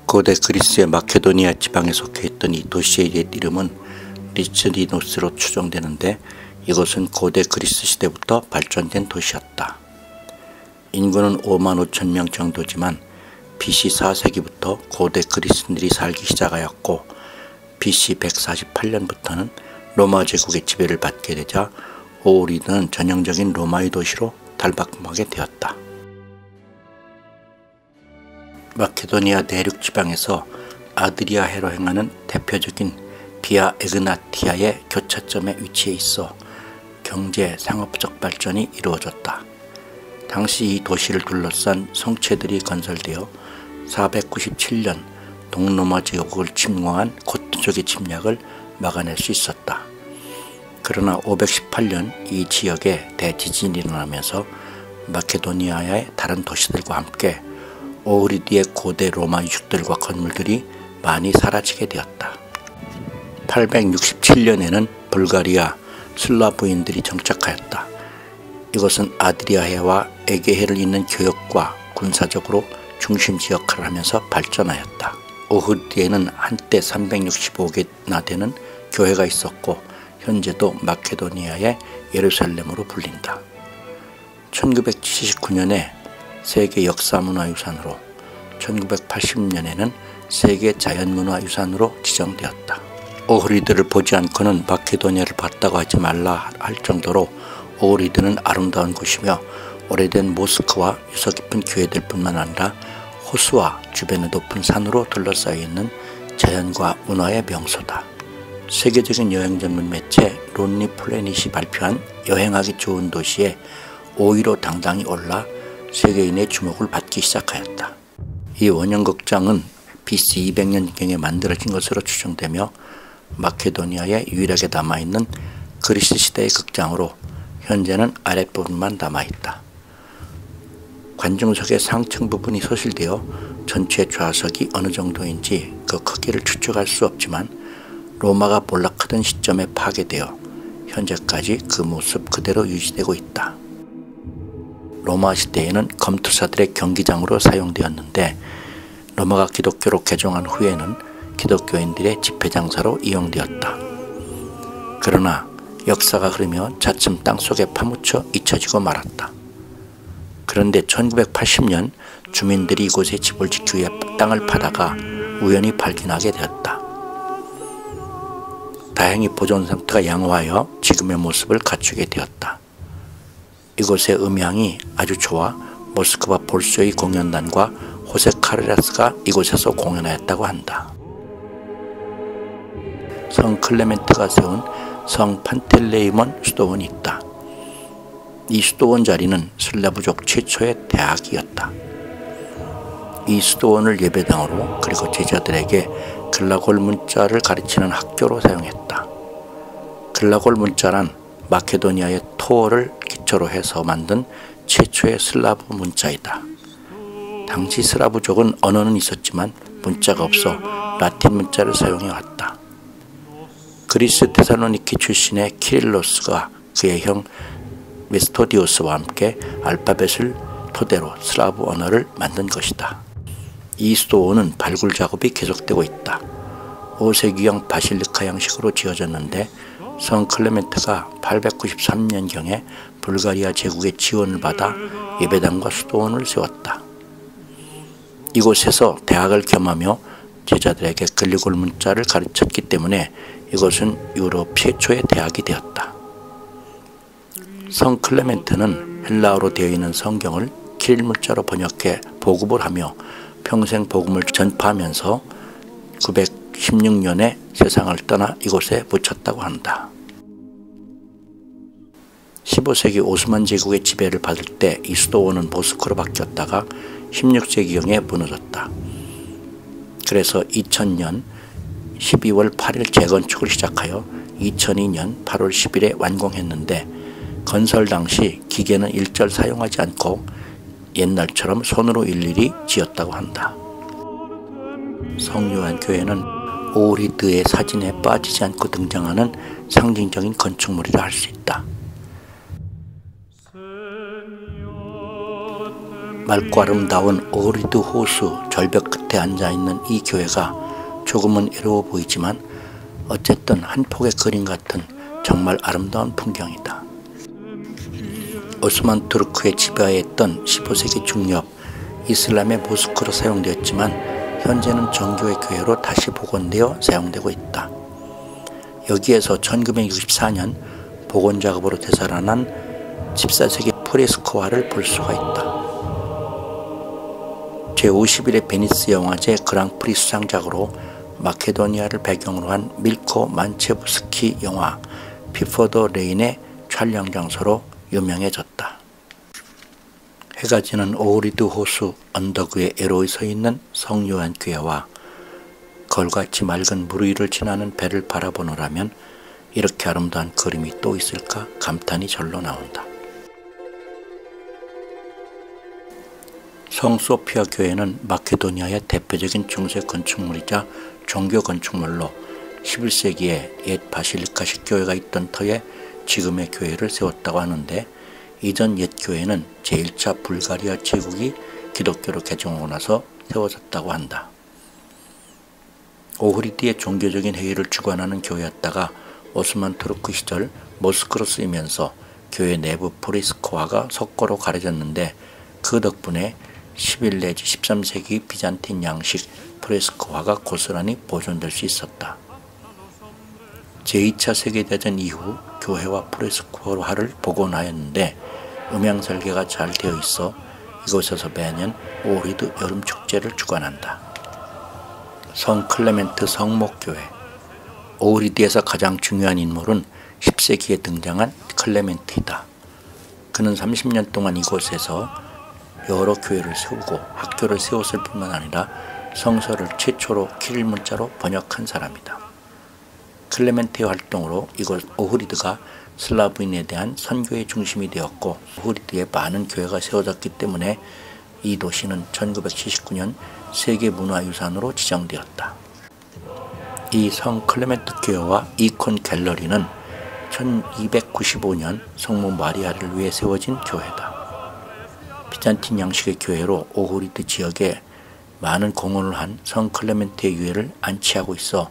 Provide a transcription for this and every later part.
고대 그리스의 마케도니아 지방에 속해 있던 이 도시의 옛 이름은 리츠디노스로 추정되는데 이것은 고대 그리스 시대부터 발전된 도시였다. 인구는 5만 5천 명 정도지만 BC 4세기부터 고대 그리스인들이 살기 시작하였고 BC 148년부터는 로마 제국의 지배를 받게 되자 오흐리드는 전형적인 로마의 도시로 탈바꿈하게 되었다. 마케도니아 내륙 지방에서 아드리아해로 행하는 대표적인 비아 에그나티아의 교차점에 위치해 있어 경제, 상업적 발전이 이루어졌다. 당시 이 도시를 둘러싼 성체들이 건설되어 497년 동로마 제국을 침공한 고트족의 침략을 막아낼 수 있었다. 그러나 518년 이 지역에 대지진이 일어나면서 마케도니아의 다른 도시들과 함께 오흐리드의 고대 로마 유적들과 건물들이 많이 사라지게 되었다. 867년에는 불가리아 슬라브인들이 정착하였다. 이것은 아드리아해와 에게해를 잇는 교역과 군사적으로 중심지 역할을 하면서 발전하였다. 오흐리드에는 한때 365개나 되는 교회가 있었고 현재도 마케도니아의 예루살렘으로 불린다. 1979년에 세계 역사문화유산으로, 1980년에는 세계 자연문화유산으로 지정되었다. 오흐리드를 보지 않고는 마케도니아를 봤다고 하지 말라 할 정도로 오흐리드는 아름다운 곳이며 오래된 모스크와 유서 깊은 교회들 뿐만 아니라 호수와 주변의 높은 산으로 둘러싸여 있는 자연과 문화의 명소다. 세계적인 여행 전문 매체 론리 플래닛이 발표한 여행하기 좋은 도시에 5위로 당당히 올라 세계인의 주목을 받기 시작하였다. 이 원형극장은 BC 200년경에 만들어진 것으로 추정되며 마케도니아에 유일하게 남아있는 그리스 시대의 극장으로 현재는 아랫부분만 남아있다. 관중석의 상층 부분이 소실되어 전체 좌석이 어느 정도인지 그 크기를 추측할 수 없지만 로마가 몰락하던 시점에 파괴되어 현재까지 그 모습 그대로 유지되고 있다. 로마 시대에는 검투사들의 경기장으로 사용되었는데 로마가 기독교로 개종한 후에는 기독교인들의 집회장사로 이용되었다. 그러나 역사가 흐르며 차츰 땅속에 파묻혀 잊혀지고 말았다. 그런데 1980년 주민들이 이곳에 집을 짓기 위해 땅을 파다가 우연히 발견하게 되었다. 다행히 보존 상태가 양호하여 지금의 모습을 갖추게 되었다. 이곳의 음향이 아주 좋아 모스크바 볼쇼이 공연단과 호세 카르라스가 이곳에서 공연하였다고 한다. 성 클레멘트가 세운 성 판텔레이몬 수도원이 있다. 이 수도원 자리는 슬라브족 최초의 대학이었다. 이 수도원을 예배당으로 그리고 제자들에게 글라골 문자를 가르치는 학교로 사용했다. 글라골 문자란 마케도니아의 토어를 기초로 해서 만든 최초의 슬라브 문자이다. 당시 슬라브족은 언어는 있었지만 문자가 없어 라틴 문자를 사용해 왔다. 그리스 데살로니키 출신의 키릴로스가 그의 형 메스토디오스와 함께 알파벳을 토대로 슬라브 언어를 만든 것이다. 이 수도원은 발굴 작업이 계속되고 있다. 5세기형 바실리카 양식으로 지어졌는데 성 클레멘트가 893년경에 불가리아 제국의 지원을 받아 예배당과 수도원을 세웠다. 이곳에서 대학을 겸하며 제자들에게 글리골 문자를 가르쳤기 때문에 이것은 유럽 최초의 대학이 되었다. 성 클레멘트는 헬라어로 되어 있는 성경을 키릴 문자로 번역해 보급을 하며 평생 복음을 전파하면서 916년에 세상을 떠나 이곳에 묻혔다고 한다. 15세기 오스만 제국의 지배를 받을 때 이 수도원은 모스크로 바뀌었다가 16세기경에 무너졌다. 그래서 2000년 12월 8일 재건축을 시작하여 2002년 8월 10일에 완공했는데 건설 당시 기계는 일절 사용하지 않고 옛날처럼 손으로 일일이 지었다고 한다. 성요한 교회는 오흐리드의 사진에 빠지지 않고 등장하는 상징적인 건축물이라 할 수 있다. 맑고 아름다운 오흐리드 호수 절벽 끝에 앉아있는 이 교회가 조금은 외로워 보이지만 어쨌든 한 폭의 그림 같은 정말 아름다운 풍경이다. 오스만 투르크의 지배하에 있던 15세기 중엽 이슬람의 모스크로 사용되었지만 현재는 정교의 교회로 다시 복원되어 사용되고 있다. 여기에서 1964년 복원작업으로 되살아난 14세기 프레스코화를 볼 수가 있다. 제51회 베니스 영화제 그랑프리 수상작으로 마케도니아를 배경으로 한 밀코 만체부스키 영화 비포 더 레인의 촬영 장소로 유명해졌다. 해가 지는 오흐리드 호수 언덕 위에 에로이 서 있는 성요한 교회와 걸같이 맑은 물 위를 지나는 배를 바라보노라면 이렇게 아름다운 그림이 또 있을까 감탄이 절로 나온다. 성 소피아 교회는 마케도니아의 대표적인 중세 건축물이자 종교 건축물로 11세기에 옛 바실리카식 교회가 있던 터에 지금의 교회를 세웠다고 하는데 이전 옛 교회는 제1차 불가리아 제국이 기독교로 개종하고 나서 세워졌다고 한다. 오흐리드의 종교적인 회의를 주관하는 교회였다가 오스만 투르크 시절 모스크로 쓰이면서 교회 내부 프레스코화가 석고로 가려졌는데 그 덕분에 11 내지 13세기 비잔틴 양식 프레스코화가 고스란히 보존될 수 있었다. 제2차 세계대전 이후 교회와 프레스코화를 복원하였는데 음향 설계가 잘 되어 있어 이곳에서 매년 오흐리드 여름축제를 주관한다. 성 클레멘트 성목교회. 오흐리드에서 가장 중요한 인물은 10세기에 등장한 클레멘트이다. 그는 30년 동안 이곳에서 여러 교회를 세우고 학교를 세웠을 뿐만 아니라 성서를 최초로 키릴 문자로 번역한 사람이다. 클레멘트의 활동으로 이곳 오흐리드가 슬라브인에 대한 선교의 중심이 되었고 오흐리드에 많은 교회가 세워졌기 때문에 이 도시는 1979년 세계문화유산으로 지정되었다. 이 성 클레멘트 교회와 이콘 갤러리는 1295년 성모 마리아를 위해 세워진 교회다. 비잔틴 양식의 교회로 오흐리드 지역에 많은 공헌을 한 성 클레멘트의 유해를 안치하고 있어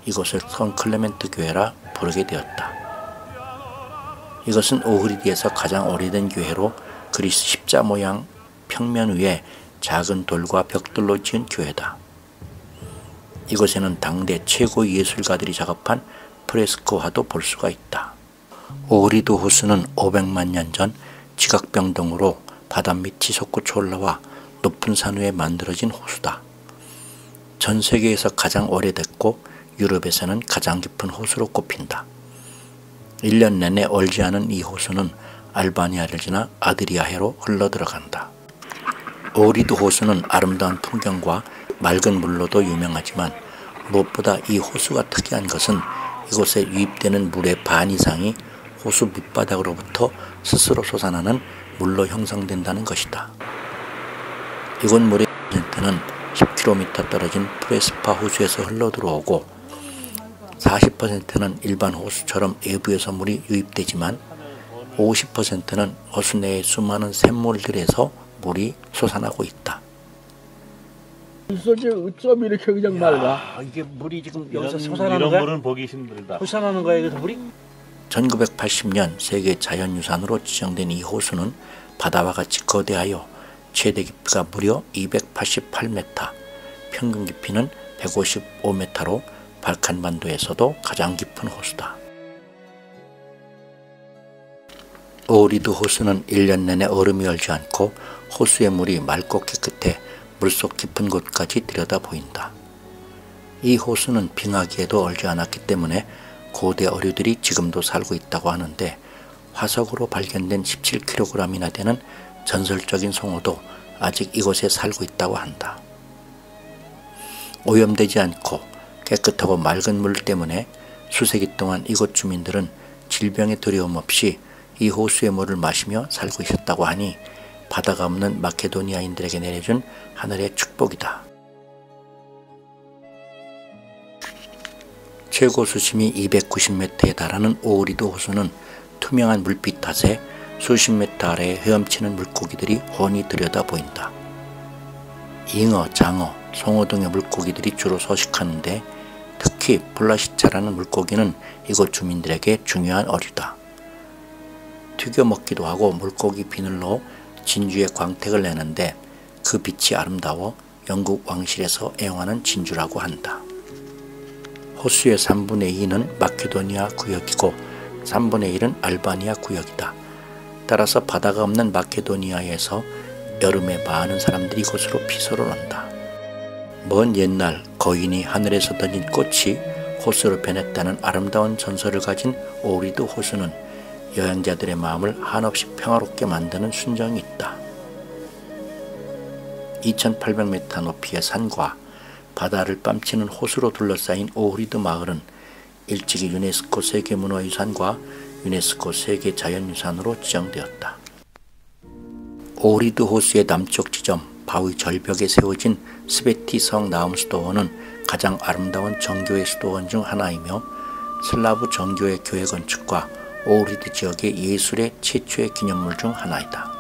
이곳을 성 클레멘트 교회라 부르게 되었다. 이것은 오흐리드에서 가장 오래된 교회로 그리스 십자 모양 평면 위에 작은 돌과 벽돌로 지은 교회다. 이곳에는 당대 최고의 예술가들이 작업한 프레스코화도 볼 수가 있다. 오흐리드 호수는 500만 년 전 지각병 등으로 바닷밑이 솟구쳐 올라와 높은 산 위에 만들어진 호수다. 전 세계에서 가장 오래됐고 유럽에서는 가장 깊은 호수로 꼽힌다. 1년 내내 얼지 않은 이 호수는 알바니아를 지나 아드리아해로 흘러들어간다. 오흐리드 호수는 아름다운 풍경과 맑은 물로도 유명하지만 무엇보다 이 호수가 특이한 것은 이곳에 유입되는 물의 반 이상이 호수 밑바닥으로부터 스스로 솟아나는 물로 형성된다는 것이다. 이곳 물의 10%는 10km 떨어진 프레스파 호수에서 흘러들어오고 40%는 일반 호수처럼 외부에서 물이 유입되지만 50%는 호수 내의 수많은 샘물들에서 물이 솟아나고 있다. 어쩜 이렇게 그냥 맑아? 이게 물이 지금 이런, 여기서 솟아나는 이런 거야? 물은 보기 힘들다. 솟아나는 거야 여기서 물이? 1980년 세계 자연유산으로 지정된 이 호수는 바다와 같이 거대하여 최대 깊이가 무려 288m, 평균 깊이는 155m로 발칸반도에서도 가장 깊은 호수다. 오흐리드 호수는 1년 내내 얼음이 얼지 않고 호수의 물이 맑고 깨끗해 물속 깊은 곳까지 들여다 보인다. 이 호수는 빙하기에도 얼지 않았기 때문에 고대 어류들이 지금도 살고 있다고 하는데 화석으로 발견된 17kg이나 되는 전설적인 송어도 아직 이곳에 살고 있다고 한다. 오염되지 않고 깨끗하고 맑은 물 때문에 수세기 동안 이곳 주민들은 질병의 두려움 없이 이 호수의 물을 마시며 살고 있었다고 하니 바다가 없는 마케도니아인들에게 내려준 하늘의 축복이다. 최고 수심이 290m에 달하는 오흐리드 호수는 투명한 물빛 탓에 수십 미터 아래에 헤엄치는 물고기들이 훤히 들여다 보인다. 잉어, 장어, 송어 등의 물고기들이 주로 서식하는데 특히 플라시차라는 물고기는 이곳 주민들에게 중요한 어류다. 튀겨 먹기도 하고 물고기 비늘로 진주의 광택을 내는데 그 빛이 아름다워 영국 왕실에서 애용하는 진주라고 한다. 호수의 3분의 2는 마케도니아 구역이고 3분의 1은 알바니아 구역이다. 따라서 바다가 없는 마케도니아에서 여름에 많은 사람들이 이곳으로 피서를 온다. 먼 옛날 거인이 하늘에서 던진 꽃이 호수로 변했다는 아름다운 전설을 가진 오흐리드 호수는 여행자들의 마음을 한없이 평화롭게 만드는 순정이 있다. 2800m 높이의 산과 바다를 뺨치는 호수로 둘러싸인 오흐리드 마을은 일찍이 유네스코 세계문화유산과 유네스코 세계자연유산으로 지정되었다. 오흐리드 호수의 남쪽 지점 바위 절벽에 세워진 스베티 성 나움스도원은 가장 아름다운 정교의 수도원 중 하나이며 슬라브 정교의 교회 건축과 오흐리드 지역의 예술의 최초의 기념물 중 하나이다.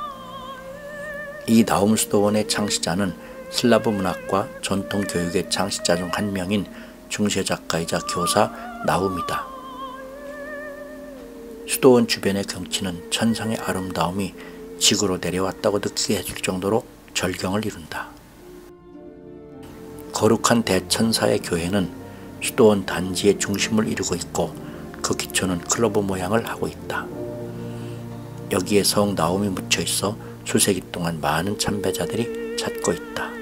이 나움스도원의 창시자는 슬라브 문학과 전통 교육의 창시자 중 한 명인 중세 작가이자 교사 나움이다. 수도원 주변의 경치는 천상의 아름다움이 지구로 내려왔다고 느끼게 해줄 정도로 절경을 이룬다. 거룩한 대천사의 교회는 수도원 단지의 중심을 이루고 있고 그 기초는 클로버 모양을 하고 있다. 여기에 성 나움이 묻혀 있어 수세기 동안 많은 참배자들이 찾고 있다.